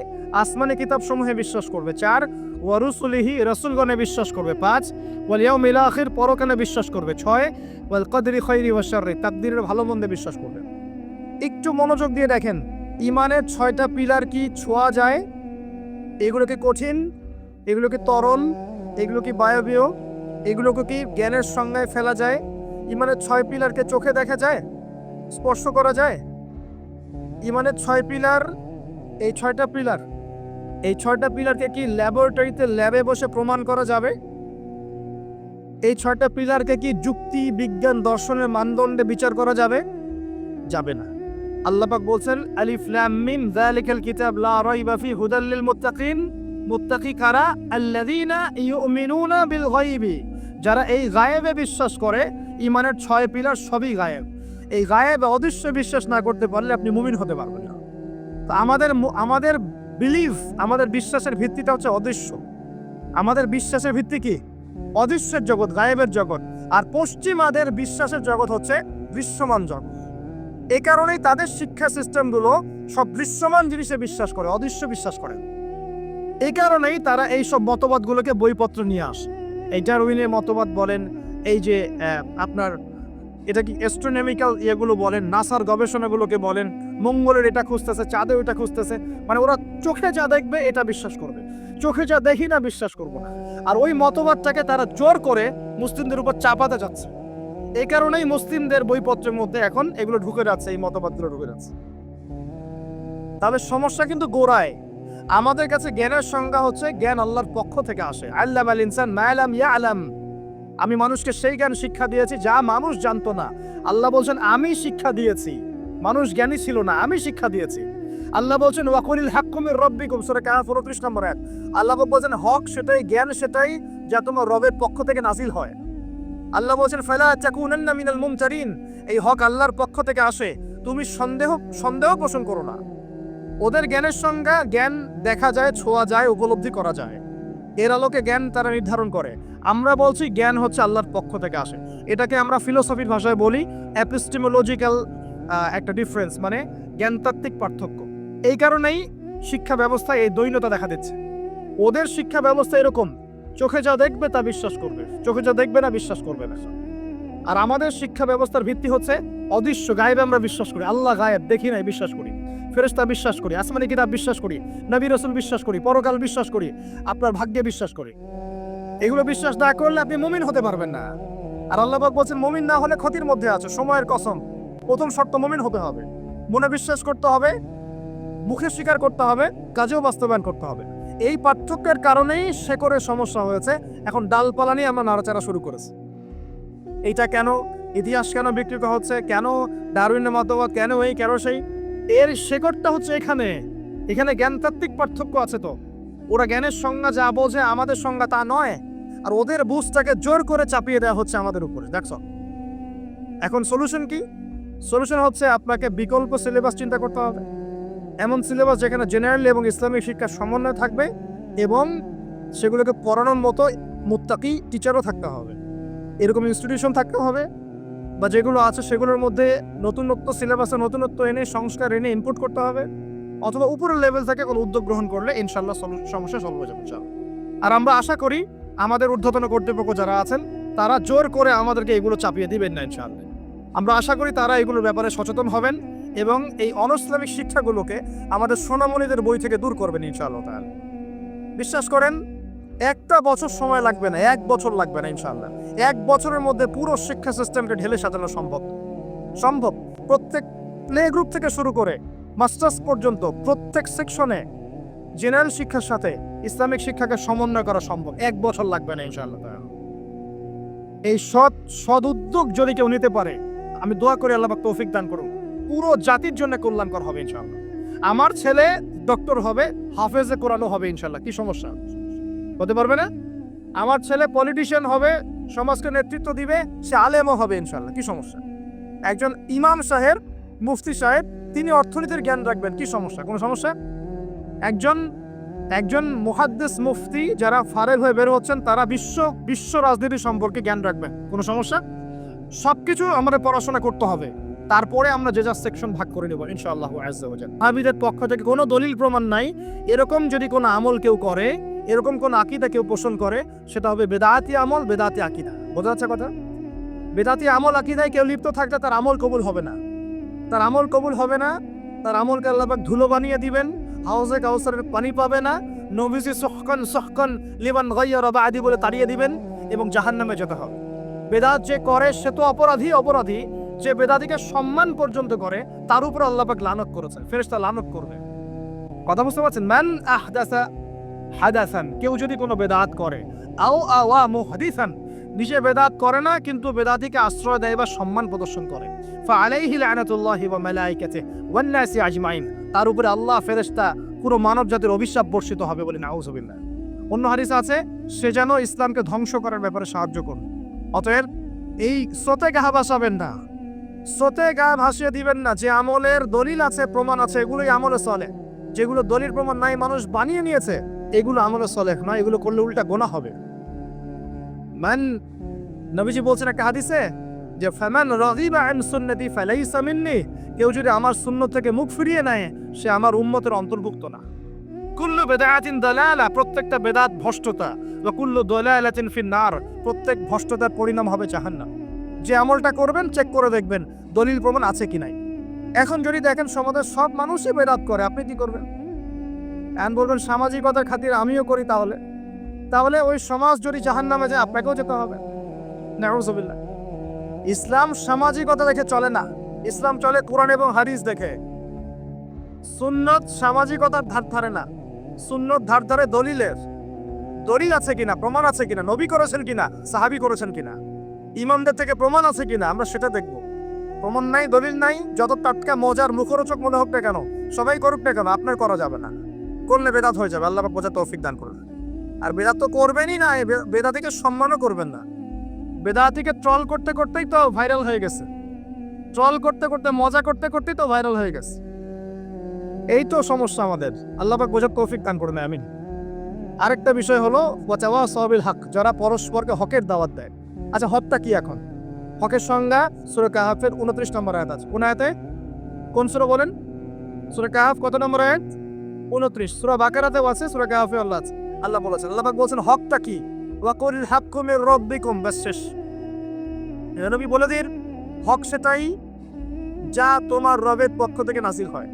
আসমানি কিতাব সমূহে বিশ্বাস করবে। 4, ওয়া রুসুলিহি, রাসূলগণে বিশ্বাস করবে। 5, ওয়াল ইয়াউমিল আখির, পরকালে বিশ্বাস করবে। 6, ওয়াল কদরি খাইরি ওয়া শাররি, তাকদীরের ভালো মন্দে বিশ্বাস করবে। একটু মনোযোগ দিয়ে দেখেন, ঈমানের 6টা পিলার কি ছোঁয়া যায়? এগুলো কি কঠিন? এগুলো কি তরল? এগুলো কি বায়বীয়? এগুলোকে কি জ্ঞানের সংজ্ঞায় ফেলা যায়? ঈমানের 6 পিলারকে চোখে দেখা যায়? স্পর্শ করা যায়? ঈমানের 6 পিলার, এই 6টা পিলার, এই 6টা পিলারকে কি ল্যাবরেটরিতে ল্যাবে বসে প্রমাণ করা যাবে? এই 6টা পিলারকে কি যুক্তি, বিজ্ঞান, দর্শনের মানদণ্ডে বিচার করা যাবে? যাবে না। আল্লাহ পাক বলছেন, আলিফ লাম মিম যালিকাল কিতাব লা রাইবা ফি হুদাল লিল মুত্তাকিন। মুত্তাকি কারা? আল্লাযীনা ইউমিনুনা বিল গায়বি, যারা এই গায়েবে বিশ্বাস করে। ঈমানের 6 পিলার সবই গায়েব। এই গায়েবে অদৃশ্য বিশ্বাস না করতে পারলে আপনি মুমিন হতে পারবেন না। তো আমাদের বিলিভ, আমাদের বিশ্বাসের ভিত্তিটা হচ্ছে অদৃশ্য। আমাদের বিশ্বাসের ভিত্তি কি? অদৃশ্যের জগৎ, গায়েবের জগৎ। আর পশ্চিমাদের বিশ্বাসের জগৎ হচ্ছে দৃশ্যমান জগৎ। এই কারণেই তাদের শিক্ষা সিস্টেমগুলো সব দৃশ্যমান জিনিসে বিশ্বাস করে, অদৃশ্য বিশ্বাস করে। এই কারণেই তারা এই সব মতবাদগুলোকে বইপত্র নিয়ে আসে। এই ডারউইনের মতবাদ বলেন, এই যে আপনার এটা কি অ্যাস্ট্রোনমিক্যাল ইয়েগুলো বলেন, নাসার গবেষণাগুলোকে বলেন, মঙ্গলের এটা খুঁজতেছে, চাঁদে ওটা খুঁজতেছে, মানে ওরা চোখে যা দেখবে এটা বিশ্বাস করবে, চোখে যা দেখি না বিশ্বাস করবো না। আর ওই মতবাদটাকে তারা জোর করে মুসলিমদের উপর চাপাতে যাচ্ছে। এই কারণেই মুসলিমদের বইপত্রের মধ্যে এখন এগুলো ঢুকে যাচ্ছে, এই মতবাদগুলো ঢুকে যাচ্ছে। তবে সমস্যা কিন্তু গোড়ায়। আমাদের কাছে জ্ঞানের সংজ্ঞা হচ্ছে জ্ঞান আল্লাহর পক্ষ থেকে আসে। আল্লামাল ইনসান মা লাম ইয়ালাম, আমি মানুষকে সেই জ্ঞান শিক্ষা দিয়েছি যা মানুষ জানতো না। আল্লাহ বলছেন আমি শিক্ষা দিয়েছি, মানুষ জ্ঞানী ছিল না, আমি শিক্ষা দিয়েছি। আল্লাহ বলছেন ওয়াকুলিল হাক্কু মির রাব্বিকুম, সূরা কাহফ 29 নম্বর আয়াত। আল্লাহ বলছেন হক সেটাই, জ্ঞান সেটাই যা তোমার রবের পক্ষ থেকে নাজিল হয়। আল্লাহ বলছেন ফালা তাকুনান্না মিনাল মুমতারিন, এই হক আল্লাহর পক্ষ থেকে আসে, তুমি সন্দেহ পোষণ করো না। ওদের জ্ঞানের সংজ্ঞা জ্ঞান দেখা যায়, ছোঁয়া যায়, উপলব্ধি করা যায়, এর আলোকে জ্ঞান তারা নির্ধারণ করে। আমরা বলছি জ্ঞান হচ্ছে আল্লাহর পক্ষ থেকে আসে। এটাকে আমরা ফিলোসফির ভাষায় বলি এপিস্টেমোলজিক্যাল একটা ডিফারেন্স, মানে জ্ঞানতাত্ত্বিক পার্থক্য। এই কারণেই শিক্ষা ব্যবস্থায় এই দ্বৈনতা দেখা দিচ্ছে। ওদের শিক্ষা ব্যবস্থা এরকম, চোখে যা দেখবে তা বিশ্বাস করবে, চোখে যা দেখবে না বিশ্বাস করবে না। আর আমাদের শিক্ষা ব্যবস্থার ভিত্তি হচ্ছে অদৃশ্য, গায়েবে আমরা বিশ্বাস করি। আল্লাহ গায়েব, দেখি নাই বিশ্বাস করি, ফেরেশতা বিশ্বাস করি, আসমানি কিতাব বিশ্বাস করি, নবী রাসূল বিশ্বাস করি, পরকাল বিশ্বাস করি, আপনার ভাগ্যে বিশ্বাস করি। এগুলো বিশ্বাস না করলে আপনি মুমিন হতে পারবেন না। আর আল্লাহ পাক বলছেন মুমিন না হলে ক্ষতির মধ্যে আছে, সময়ের কসম। প্রথম শর্ত মুমিন হতে হবে, মনে বিশ্বাস করতে হবে, মুখে স্বীকার করতে হবে, কাজেও বাস্তবায়ন করতে হবে। এই পার্থক্যের কারণেই শেকড়ে সমস্যা হয়েছে। এখন ডালপালা নিয়ে আমরা নাড়াচাড়া শুরু করেছি। এইটা কেন, ইতিহাস কেন বিকৃত হচ্ছে, কেন ডারউইনের মতবাদ, কেন এই কেন সেই, এর শেকড়টা হচ্ছে এখানে। এখানে জ্ঞানতাত্ত্বিক পার্থক্য আছে। তো ওরা জ্ঞানের সংজ্ঞা যা বোঝে, আমাদের সংজ্ঞা তা নয়। আর ওদের বুঝটাকে জোর করে চাপিয়ে দেওয়া হচ্ছে আমাদের উপরে। দেখছো এখন সলিউশন কি? সলিউশন হচ্ছে আপনাকে বিকল্প সিলেবাস চিন্তা করতে হবে। এমন সিলেবাস যেখানে জেনারেল এবং ইসলামিক শিক্ষার সমন্বয় থাকবে এবং সেগুলোকে পড়ানোর মতো মুত্তাকি টিচারও থাকতে হবে। এরকম ইনস্টিটিউশন থাকতে হবে, বা যেগুলো আছে সেগুলোর মধ্যে নতুনত্ব, সিলেবাসে নতুনত্ব এনে, সংস্কার এনে ইনপুট করতে হবে। অথবা উপরের লেভেল থেকে কোনো উদ্যোগ গ্রহণ করলে ইনশাল্লাহ সমস্যা সলভ হয়ে যাবে। আর আমরা আশা করি আমাদের ঊর্ধ্বতন কর্তৃপক্ষ যারা আছেন তারা জোর করে আমাদেরকে এগুলো চাপিয়ে দিবেন না ইনশাআল্লাহ। আমরা আশা করি তারা এগুলোর ব্যাপারে সচেতন হবেন এবং এই অনইসলামিক শিক্ষাগুলোকে আমাদের সোনামণিদের বই থেকে দূর করবেন ইনশাআল্লাহ তাআলা। বিশ্বাস করেন একটা বছর সময় লাগবে না, 1 বছর লাগবে না ইনশাআল্লাহ। 1 বছরের মধ্যে পুরো শিক্ষা সিস্টেমকে ঢেলে সাজানো সম্ভব। প্রত্যেক প্লে গ্রুপ থেকে শুরু করে মাস্টার্স পর্যন্ত প্রত্যেক সেকশনে জেনারেল শিক্ষার সাথে ইসলামিক শিক্ষাকে সমন্বয় করা সম্ভব। 1 বছর লাগবে না ইনশাআল্লাহ। এই সৎ উদ্যোগ যদি কেউ নিতে পারে, আমি দোয়া করি আল্লাহ পাক তৌফিক দান করুন, পুরো জাতির জন্য কল্যাণকর হবে ইনশাআল্লাহ। আমার ছেলে ডক্টর হবে, হাফেজে কোরআনও হবে ইনশাআল্লাহ, কি সমস্যা হতে পারবে না? আমার ছেলে পলিটিশিয়ান হবে, সমাজকে নেতৃত্ব দিবে, সে আলেমও হবে ইনশাআল্লাহ, কি সমস্যা? একজন ইমাম সাহেব, মুফতি সাহেব, তিনি অর্থনীতির জ্ঞান রাখবেন, কি সমস্যা? কোনো সমস্যা? একজন মুহাদ্দিস মুফতি যারা ফারেগ হয়ে বের হচ্ছেন তারা বিশ্ব রাজনীতি সম্পর্কে জ্ঞান রাখবেন, কোনো সমস্যা? সবকিছু আমাদের পড়াশোনা করতে হবে, তারপরে আমরা যে যা সেকশন ভাগ করে নেব ইনশাআল্লাহ আযজা ওয়া জাল। হাবিদের পক্ষ থেকে কোনো দলিল প্রমাণ নাই, এরকম যদি কোনো আমল কেউ করে, এরকম কোন আকীদা কেউ পোষণ করে, সেটা হবে বেদাতি আমল, বেদাতি আকীদা। বোঝা যাচ্ছে কথা? বেদাতি আমল আকীদায় কেউ লিপ্ত থাকলে তার আমল কবুল হবে না, তার আমলকে আল্লাহ পাক ধুলো বানিয়ে দিবেন, হাউজে কাউসারের পানি পাবে না, নবীজি সুহকান লিমান গায়্যারা বাদি বলে তাড়িয়ে দিবেন এবং জাহান্নামে যেতে হবে। বেদাত যে করে সে তো অপরাধী, যে বেদাতিকে সম্মান পর্যন্ত করে তার উপর আল্লাহ পাক লানত করেছেন, ফেরেশতা লানত করবে। কথা বুঝতে পারছেন? মান আহদাসা হাদাসান, কেউ যদি কোনো বেদাত করে, আও আওয়া মুহদিসান, নিজে বেদাত করে না কিন্তু বেদাতিকে আশ্রয় দেয় বা সম্মান প্রদর্শন করে, ফাআলাইহি লানাতুল্লাহি ওয়া মালাইকাতিহি ওয়ান নাসি আজমাইন, তার উপরে আল্লাহ, ফেরেশতা, পুরো মানব জাতির অভিশাপ বর্ষিত হবে বলে নাউযুবিল্লাহ। অন্য হাদিস আছে, সে যেন ইসলামকে ধ্বংস করার ব্যাপারে সাহায্য করুন। অতএব এই স্রোতে গা ভাসাবেন না, স্রোতে গা ভাসিয়ে দিবেন না। যে আমলের দলিল আছে, প্রমাণ আছে, এগুলোই আমলে চলে। যেগুলো দলিল প্রমাণ নাই, মানুষ বানিয়ে নিয়েছে, এগুলো আমলে চলে না, এগুলো করলে উল্টা গোনা হবে। নবীজি বলছেন একটা হাদিসে যে ফামান রাগিবা আন সুন্নতি ফালাইসা মিন্নি, কেউ যদি আমার সুন্নত থেকে মুখ ফিরিয়ে নেয় সে আমার উম্মতের অন্তর্ভুক্ত না। কুল্লু বিদআতিন দালালা, প্রত্যেকটা বেদাত ভ্রষ্টতা, ওয়া কুল্লু দালালাতিন ফিন্নার, প্রত্যেক ভ্রষ্টতার পরিণাম হবে জাহান্নাম। যে আমলটা করবেন চেক করে দেখবেন দলিল প্রমাণ আছে কি নাই। এখন যদি দেখেন সমাজের সব মানুষই বেদাত করে, আপনি কি করবেন? এখন বলবেন সামাজিকতার খাতিরে আমিও করি, তাহলে ওই সমাজ যদি জাহান্নামে যায় আপনাকেও যেতে হবে। নাউযুবিল্লাহ। ইসলাম সামাজিকতা দেখে চলে না, ইসলাম চলে কোরআন এবং হাদিস দেখে। সুন্নত সামাজিকতার ধার ধারে না, সুন্নত ধার ধারে দলিলের। দলিল আছে কিনা, প্রমাণ আছে কিনা, নবী করেছেন কিনা, সাহাবী করেছেন কিনা, ইমামদের থেকে প্রমাণ আছে কিনা, আমরা সেটা দেখব। প্রমাণ নাই, দলিল নাই, যত টাটকা মজার মুখরোচক মনে হোক না কেন, সবাই করুক না কেন, আপনার করা যাবে না, করলে বেদাত হয়ে যাবে। আল্লাহ পাক বোঝার তৌফিক দান করুন। আর বেদাত তো করবেনই না, বেদাতিকে সম্মানও করবেন না। বেদাতিকে ট্রল করতে করতেই তো ভাইরাল হয়ে গেছে, ট্রল করতে করতে, মজা করতে করতেই তো ভাইরাল হয়ে গেছে। এই তো সমস্যা আমাদের। আল্লাহ পাক বোঝার তৌফিক দান করুন, আমিন। আরেকটা বিষয় হলো ওয়াতাওয়াসাউ বিল হক, যারা পরস্পরকে হকের দাওয়াত দেয়। আচ্ছা, হকটা কি? এখন হকের সংজ্ঞা সূরা কাহাফের 29 নম্বর আয়াত আছে। কোন আয়াতে? কোন সূরা বলেন? সূরা কাহাফ কত নম্বর আয়াত? 29। সূরা বাকারাতেও আছে, সূরা কাহাফে আল্লাহ বলেছেন, আল্লাহ পাক বলেছেন হকটা কি? ওয়া কুল হাক্কু মির রাব্বিকুম, বাস শেষ। নবী বলে দিন হক সেটাই যা তোমার রবের পক্ষ থেকে নাজিল হয়।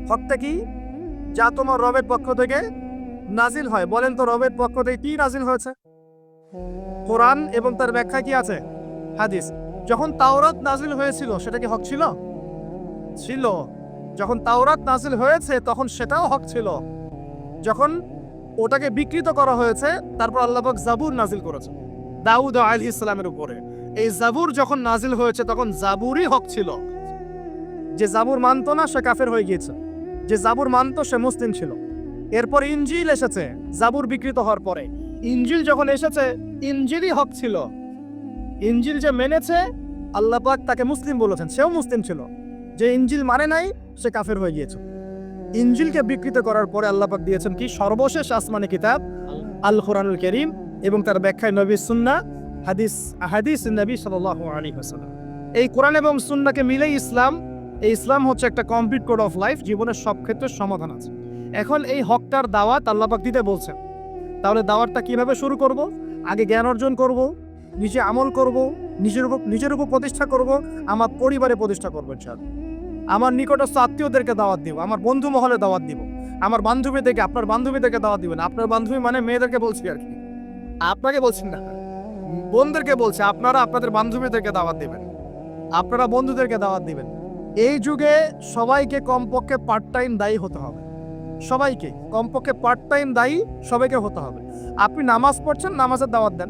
হকটা কি? যা তোমার রবের পক্ষ থেকে নাজিল হয়। বলেন তো রবের পক্ষ থেকে কি নাজিল হয়েছে? কোরআন এবং তার ব্যাখ্যা কি আছে? হাদিস। যখন তাওরাত নাজিল হয়েছিল সেটা কি হক ছিল? ছিল। যখন তাওরাত নাজিল হয়েছে তখন সেটাও হক ছিল। যখন ওটাকে বিকৃত করা হয়েছে তারপর আল্লাহ পাক জাবুর নাজিল করেছে দাউদ আলাইহিস সালামের উপরে। এই জাবুর যখন নাজিল হয়েছে তখন জাবুরই হক ছিল। যে জাবুর মানতো না সে কাফের হয়ে গিয়েছে, যে জাবুর মানতো সে মুসলিম ছিল। এরপর ইনজিল এসেছে জাবুর বিকৃত হওয়ার পরে। ইনজিল যখন এসেছে ইনজিলই হক ছিল। ইনজিল যে মেনেছে আল্লাহ পাক তাকে মুসলিম বলেছেন, সেও মুসলিম ছিল। যে ইনজিল মানে নাই সে কাফের হয়ে গিয়েছে। ইনজিলকে বিকৃত করার পরে আল্লাহ পাক দিয়েছেন কি? সর্বশেষ আসমানি কিতাব আল কোরআনুল কারীম এবং তার ব্যাখ্যায় নবীর সুন্নাহ, হাদিস নবী সাল্লাল্লাহু আলাইহি ওয়াসাল্লাম। এই কোরআন এবং সুন্নাহকে মিলেই ইসলাম। এই ইসলাম হচ্ছে একটা কমপ্লিট কোড অফ লাইফ, জীবনের সব ক্ষেত্রে সমাধান আছে। এখন এই হকটার দাওয়াত আল্লাহ পাক দিতে বলছেন। তাহলে দাওয়াতটা কিভাবে শুরু করব? আগে জ্ঞান অর্জন করব, নিজে আমল করব, নিজের উপর প্রতিষ্ঠা করব, আমার পরিবারে প্রতিষ্ঠা করবো, ইনশাআল্লাহ। আমার নিকটস্থ আত্মীয়দেরকে দাওয়াত দিব, আমার বন্ধু মহলে দাওয়াত দিব, আমার বান্ধবীদেরকে, আপনার বান্ধবীদেরকে দাওয়াত দিবেন। আপনার বান্ধবী মানে মেয়েদেরকে বলছি আর কি, আপনাকে বলছেন না, বোনদেরকে বলছে। আপনারা আপনাদের বান্ধবীদেরকে দাওয়াত দিবেন, আপনারা বন্ধুদেরকে দাওয়াত দিবেন। এই যুগে সবাইকে কমপক্ষে পার্ট টাইম দায়ী হতে হবে, সবাইকে কমপক্ষে পার্ট টাইম দায়ী সবাইকে হতে হবে। আপনি নামাজ পড়ছেন, নামাজের দাওয়াত দেন।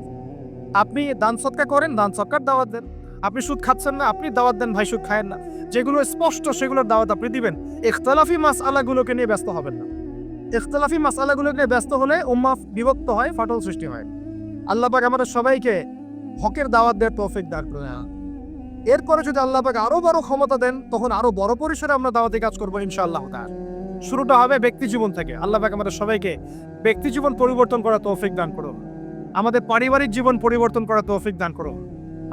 আপনি দান সৎকার করেন, দান সৎকার দাওয়াত দেন। আপনি সুদ খাচ্ছেন না, আপনি দাওয়াত দেন ভাই সুদ খায়েন না। যেগুলো স্পষ্ট সেগুলোর দাওয়াত আপনি দিবেন। ইখতিলাফি মাসআলাগুলোকে নিয়ে ব্যস্ত হবেন না। ইখতিলাফি মাসআলাগুলোকে নিয়ে ব্যস্ত হলে উম্মাহ বিভক্ত হয়, ফাটল সৃষ্টি হয়। আল্লাহ পাক আমাদের সবাইকে হকের দাওয়াত দেওয়ার তৌফিক দান করুন। এরপরে যদি আল্লাহ পাক আরো বড় ক্ষমতা দেন, তখন আরো বড় পরিসরে আমরা দাওয়াতি কাজ করবো ইনশাআল্লাহ তাআলা। শুরুটা হবে ব্যক্তি জীবন থেকে। আল্লাহ পাক আমাদের সবাইকে ব্যক্তি জীবন পরিবর্তন করার তৌফিক দান করুন, আমাদের পারিবারিক জীবন পরিবর্তন করার তৌফিক দান করুন,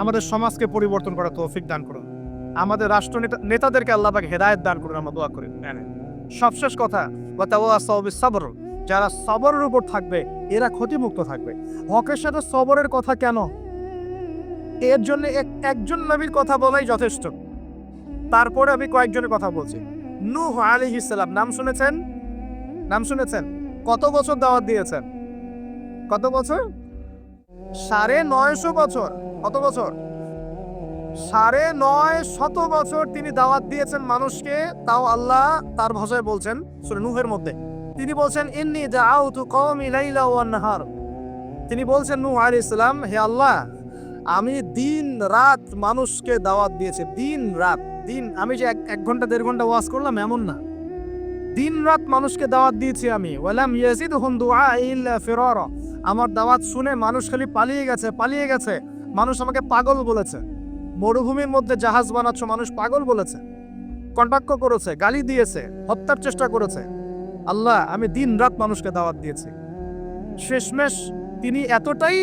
আমাদের সমাজকে পরিবর্তন করার তৌফিক দান করুন, আমাদের রাষ্ট্র নেতাদেরকে আল্লাহ পাক হেদায়েত দান করুন। আমরা দোয়া করি। সবশেষ কথা, ওয়াতাওয়াসাউ বিস-সাবর, যারা সবরের উপর থাকবে এরা ক্ষতিমুক্ত থাকবে। হকের সাথে সবরের কথা কেন? এর জন্য একজন নবীর কথা বলাই যথেষ্ট। তারপরে আমি কয়েকজনের কথা বলছি। নূহ আলাইহিস সালাম, নাম শুনেছেন? নাম শুনেছেন? কত বছর দাওয়াত দিয়েছেন? কত বছর? 950 বছর। কত বছর? 950 বছর তিনি দাওয়াত দিয়েছেন মানুষকে। তাও আল্লাহ তার ভাষায় বলছেন সূরা নূহের মধ্যে, তিনি বলছেন ইন্নী দাআউতু কওমি লাইলা ওয়ান নাহার। তিনি বলছেন নূহ আলাইহিস সালাম, হে আল্লাহ, আমি দিন রাত মানুষকে দাওয়াত দিয়েছি। দিন রাত, দিন আমি যে 1 ঘন্টা 1.5 ঘন্টা ওয়াজ করলাম এমন না, দিন রাত মানুষকে দাওয়াত দিয়েছি আমি। ওয়ালাম ইয়াজিদহুম দুআই ইল্লা ফিরারা, আমার দাওয়াত শুনে মানুষ খালি পালিয়ে গেছে, পালিয়ে গেছে। মানুষ আমাকে পাগল বলেছে। মরুভূমির মধ্যে জাহাজ বানাচ্ছ, মানুষ পাগল বলেছে, কটাক্ষ করেছে, গালি দিয়েছে, হত্যার চেষ্টা করেছে। আল্লাহ, আমি দিন রাত মানুষকে দাওয়াত দিয়েছি। শেষমেশ তিনি এতটাই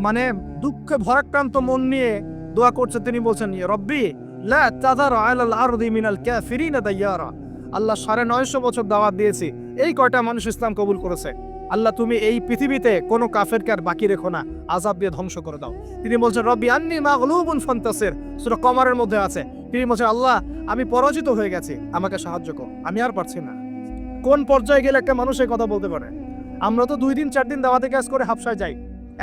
মানে দুঃখে ভরাক্রান্ত মন নিয়ে দোয়া করছে, তিনি বলছেন ইয়া রব্বি লা তাযার আলাল আরদি মিনাল কাফিরিনা দাইয়ারা। আল্লাহ 950 বছর দাওয়াত দিয়েছি, এই কয়টা মানুষ ইসলাম কবুল করেছে। আল্লাহ, তুমি এই পৃথিবীতে কোনো কাফেরকে আর বাকি রেখো না, আযাব দিয়ে ধ্বংস করে দাও। তিনি বলছেন রব্বি আন্নী মাগলুবুন ফান্তাসির, সূরা কমারের মধ্যে আছে। তিনি বলছেন আল্লাহ, আমি পরাজিত হয়ে গেছি, আমাকে সাহায্য করো, আমি আর পারছি না। কোন পর্যায়ে গেলে একটা মানুষ এই কথা বলতে পারে? আমরা তো 2 দিন 4 দিন দাওয়াতে কাজ করে হাফসায় যাই।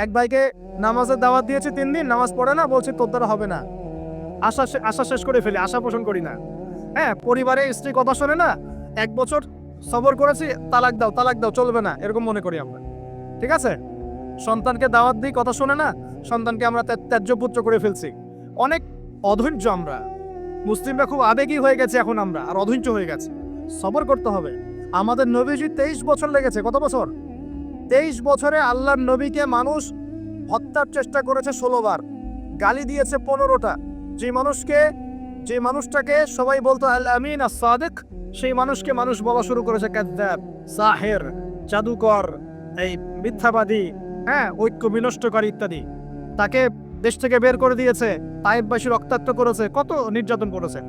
এক ভাইকে নামাজের দাওয়াত দিয়েছে 3 দিন, নামাজ পড়ে না, বলছে তোর দ্বারা হবে না। আশা শেষ করে ফেলি, আশা পোষণ করি না। হ্যাঁ, পরিবারে স্ত্রী কথা শোনে না, 1 বছর সবর করেছি, তালাক দাও, তালাক দাও, চলবে না, এরকম মনে করি আমরা। ঠিক আছে, সন্তানকে দাওয়াত দিই, কথা শোনে না, সন্তানকে আমরা ত্যায্য পুত্র করে ফেলছি। অনেক অধৈর্য আমরা, মুসলিমরা খুব আবেগী হয়ে গেছে এখন, আমরা আর অধৈর্য হয়ে গেছে। সবর করতে হবে। আমাদের নবীজি 23 বছর লেগেছে। কত বছর? 23 বছরে আল্লাহর নবীকে মানুষ হত্যার চেষ্টা করেছে 16 বার, গালি দিয়েছে 15টা। যে মানুষটাকে সবাই বলতো আল আমিন আস সাদিক, সেই মানুষকে মানুষ বলা শুরু করেছে কাযযাব, সাহির, জাদুকর, এই মিথ্যাবাদী, হ্যাঁ, ঐক্য বিনষ্টকারী ইত্যাদি। তাকে দেশ থেকে বের করে দিয়েছে, তায়েফবাসী রক্তাক্ত করেছে, কত নির্যাতন করেছে।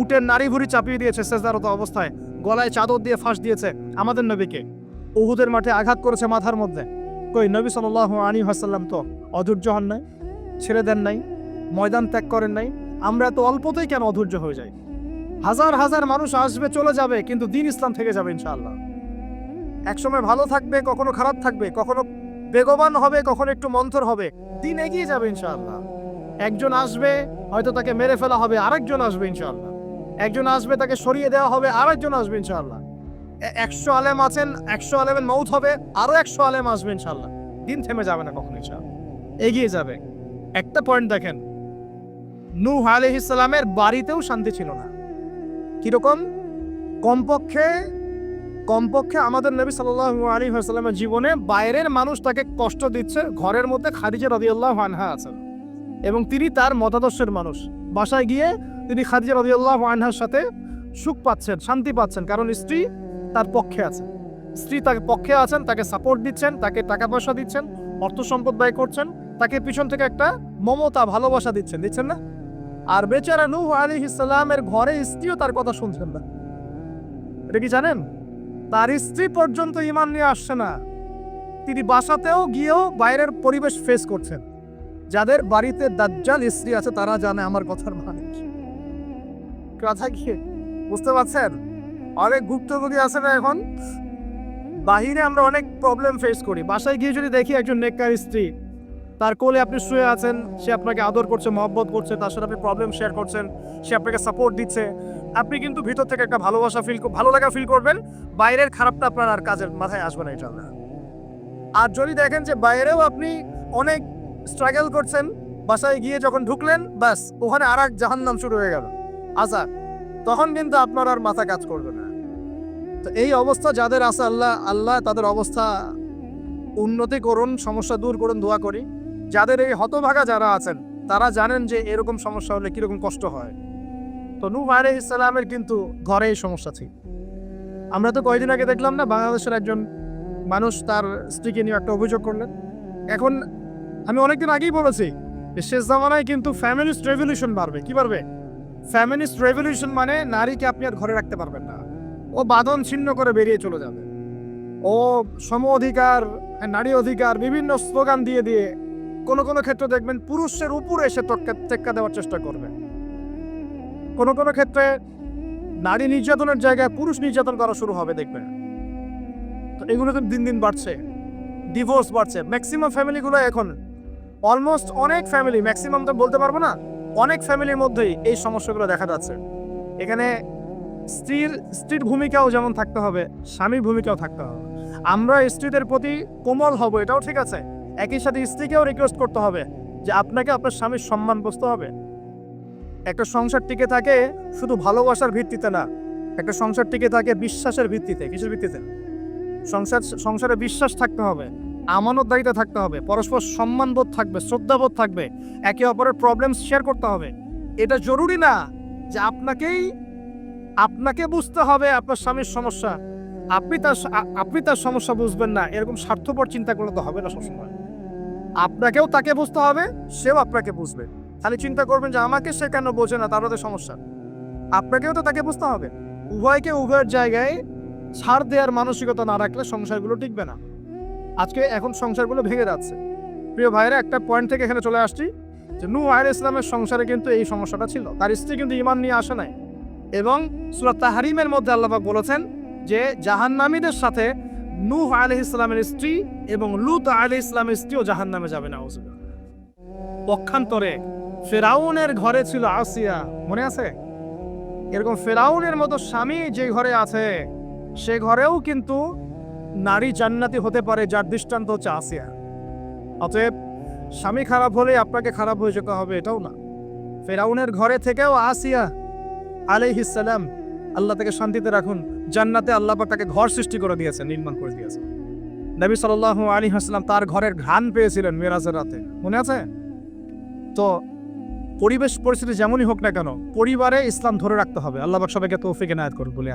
উটের নাড়ি ভুড়ি চাপিয়ে দিয়েছে সেজদারত অবস্থায়, গলায় চাদর দিয়ে ফাঁস দিয়েছে আমাদের নবীকে। উহুদের মাঠে আঘাত করেছে মাথার মধ্যে। কই নবী সাল্লাল্লাহু আলাইহি ওয়াসাল্লাম তো অধৈর্য হন নাই, ছেড়ে দেন নাই, ময়দান ত্যাগ করেন নাই? আমরা তো অল্পতেই কেন অধৈর্য হয়ে যাই? হাজার হাজার মানুষ আসবে, চলে যাবে, কিন্তু দ্বীন ইসলাম থেকে যাবে ইনশাআল্লাহ। একসময় ভালো থাকবে, কখনো খারাপ থাকবে, কখনো বেগবান হবে, কখনো একটু মন্থর হবে, দ্বীন এগিয়ে যাবে ইনশাআল্লাহ। একজন আসবে, হয়তো তাকে মেরে ফেলা হবে, আরেকজন আসবে ইনশাআল্লাহ। একজন আসবে, তাকে সরিয়ে দেওয়া হবে, আরেকজন আসবে ইনশাআল্লাহ। 100 আলেম আছেন, 100 আলেমের মউত হবে, আরো 100 আলেম আসবে ইনশাআল্লাহ। দিন থেমে যাবে না কখনো ইনশাআল্লাহ, এগিয়ে যাবে। একটা পয়েন্ট দেখেন, নূহ আলাইহিস সালামের বাড়িতেও শান্তি ছিল না। কিরকম? কমপক্ষে আমাদের নবী সাল্লাল্লাহু আলাইহি ওয়াসাল্লামের জীবনে বাইরের মানুষ তাকে কষ্ট দিচ্ছে, ঘরের মধ্যে খাদিজা রাদিয়াল্লাহু আনহা আছেন এবং তিনি তার মতাদর্শের মানুষ। বাসায় গিয়ে তিনি খাদিজা রাদিয়াল্লাহু আনহার সাথে সুখ পাচ্ছেন, শান্তি পাচ্ছেন, কারণ স্ত্রী তার পক্ষে আছেন। স্ত্রী তার পক্ষে আছেন, তাকে সাপোর্ট দিচ্ছেন, তাকে টাকা পয়সা দিচ্ছেন, অর্থ সম্পদ ব্যয় করছেন, তাকে পিছন থেকে একটা মমতা, ভালোবাসা দিচ্ছেন না? আর বেচারা নূহ আলাইহিস সালামের ঘরে স্ত্রীও তার কথা শুনছেন না। এটা কি জানেন? তার স্ত্রী পর্যন্ত ঈমান নিয়ে আসছে না। তিনি বাসাতেও গিয়েও বাইরের পরিবেশ ফেস করছেন। যাদের বাড়িতে দাজ্জাল স্ত্রী আছে তারা জানে আমার কথার মানে কি। কথা কি বুঝতে পারছেন? অনেক ভুক্তভোগী আছে না এখন, বাহিরে আমরা অনেক প্রবলেম ফেস করি, বাসায় গিয়ে যদি দেখি একজন নেককার স্ত্রী, তার কোলে আপনি শুয়ে আছেন, সে আপনাকে আদর করছে, মহব্বত করছে, তার সাথে আপনি প্রবলেম শেয়ার করছেন, সে আপনাকে সাপোর্ট দিচ্ছে, আপনি কিন্তু ভিতর থেকে একটা ভালোবাসা ভালো লাগা ফিল করবেন। বাইরের খারাপটা আপনার আর কাজের মাথায় আসবে না ইনশাআল্লাহ। আর যদি দেখেন যে বাইরেও আপনি অনেক স্ট্রাগল করছেন, বাসায় গিয়ে যখন ঢুকলেন বাস ওখানে আর এক জাহান্নাম শুরু হয়ে গেল, আচ্ছা, তখন কিন্তু আপনার আর মাথা কাজ করবে না। তো এই অবস্থা যাদের আছে, আল্লাহ তাদের অবস্থা উন্নতি করুন, সমস্যা দূর করুন, দোয়া করি। যাদের এই হতভাগা যারা আছেন তারা জানেন যে এরকম সমস্যা হলে কিরকম কষ্ট হয়। তো নূহ আলাইহিস সালামের কিন্তু ঘরে এই সমস্যা ছিল। আমরা তো কয়েকদিন আগে দেখলাম না, বাংলাদেশের একজন মানুষ তার স্ত্রীকে নিয়ে একটা অভিযোগ করলেন। এখন আমি অনেকদিন আগেই বলেছি যে শেষ জামানায় কিন্তু ফ্যামিলিস্ট রেভলিউশন বাড়বে। কি বাড়বে? ফ্যামিলিস্ট রেভলিউশন মানে নারীকে আপনি আর ঘরে রাখতে পারবেন না, ও বাঁধন ছিন্ন করে বেরিয়ে চলে যাবে, ও সম অধিকার, নারী অধিকার বিভিন্ন স্লোগান দিয়ে দিয়ে কোনো কোনো ক্ষেত্রে দেখবেন পুরুষের উপরে এসে টেক্কা দেওয়ার চেষ্টা করবে। কোনো কোনো ক্ষেত্রে নারী নির্যাতনের জায়গায় পুরুষ নির্যাতন করা শুরু হবে দেখবেন। তো এগুলো তো দিন দিন বাড়ছে, ডিভোর্স বাড়ছে। ম্যাক্সিমাম ফ্যামিলিগুলো এখন অলমোস্ট অনেক ফ্যামিলি, ম্যাক্সিমাম তো বলতে পারবো না, অনেক ফ্যামিলির মধ্যেই এই সমস্যাগুলো দেখা যাচ্ছে। এখানে স্ত্রীর ভূমিকাও যেমন থাকতে হবে, স্বামীর ভূমিকাও থাকতে হবে। আমরা স্ত্রীদের প্রতি কোমল হব, এটাও ঠিক আছে, একই সাথে স্ত্রীকেও রিকোয়েস্ট করতে হবে যে আপনাকে আপনার স্বামীর সম্মান বুঝতে হবে। একটা সংসার টিকে থাকে শুধু ভালোবাসার ভিত্তিতে না, একটা সংসার টিকে থাকে বিশ্বাসের ভিত্তিতে। কিসের ভিত্তিতে? সংসারে বিশ্বাস থাকতে হবে, আমানতদারিতা থাকতে হবে, পরস্পর সম্মানবোধ থাকবে, শ্রদ্ধাবোধ থাকবে, একে অপরের প্রবলেম শেয়ার করতে হবে। এটা জরুরি না যে আপনাকে বুঝতে হবে আপনার স্বামীর সমস্যা, আপনি তার সমস্যা বুঝবেন না, এরকম স্বার্থপর চিন্তা করলে তো হবে না সবসময়। আপনাকেও তাকে বুঝতে হবে, সেও আপনাকে বুঝবে। খালি চিন্তা করবেন যে আমাকে সে কেন বোঝে না, তারও তো সমস্যা। আপনাকেও তো তাকে বুঝতে হবে। উভয়কে উভয়ের জায়গায় ছাড় দেওয়ার মানসিকতা না রাখলে সংসারগুলো টিকবে না। এখন সংসারগুলো ভেঙে যাচ্ছে। প্রিয় ভাইরা, একটা পয়েন্ট থেকে এখানে চলে আসছি যে নূহ আলাইহিস সালামের সংসারে কিন্তু এই সমস্যাটা ছিল। তার স্ত্রী কিন্তু ঈমান নিয়ে আসে নাই, এবং সূরা তাহরিমের মধ্যে আল্লাহ পাক বলেছেন যে জাহান্নামীদের সাথে নূহ আলাইহিস সালামের স্ত্রী এবং লূত আলাইহিস সালামের স্ত্রীও জাহান্নামে যাবে না। পক্ষান্তরে ফেরাউনের ঘরে ছিল আসিয়া, মনে আছে? এরকম ফেরাউনের মতো স্বামী যে ঘরে আছে সে ঘরেও কিন্তু নারী জান্নাতি হতে পারে, যার দৃষ্টান্ত হচ্ছে আসিয়া। অতএব স্বামী খারাপ হলে আপনাকে খারাপ হয়ে যেতে হবে এটাও না। ফেরাউনের ঘরে থেকেও আসিয়া আলাইহিস সালাম, আল্লাহ তাকে শান্তিতে রাখুন, জান্নাতে আল্লাহ পাক তাকে ঘর সৃষ্টি করে দিয়েছেন, নির্মাণ করে দিয়েছেন। নবী সাল্লাল্লাহু আলাইহি ওয়াসাল্লাম তার ঘরের ঘ্রাণ পেয়েছিলেন মেরাজের রাতে, মনে আছে? তো পরিবেশ পরিস্থিতি যেমনই হোক না কেন, পরিবারে ইসলাম ধরে রাখতে হবে। আল্লাহ পাক সবাইকে তৌফিক এনায়েত করুন বলে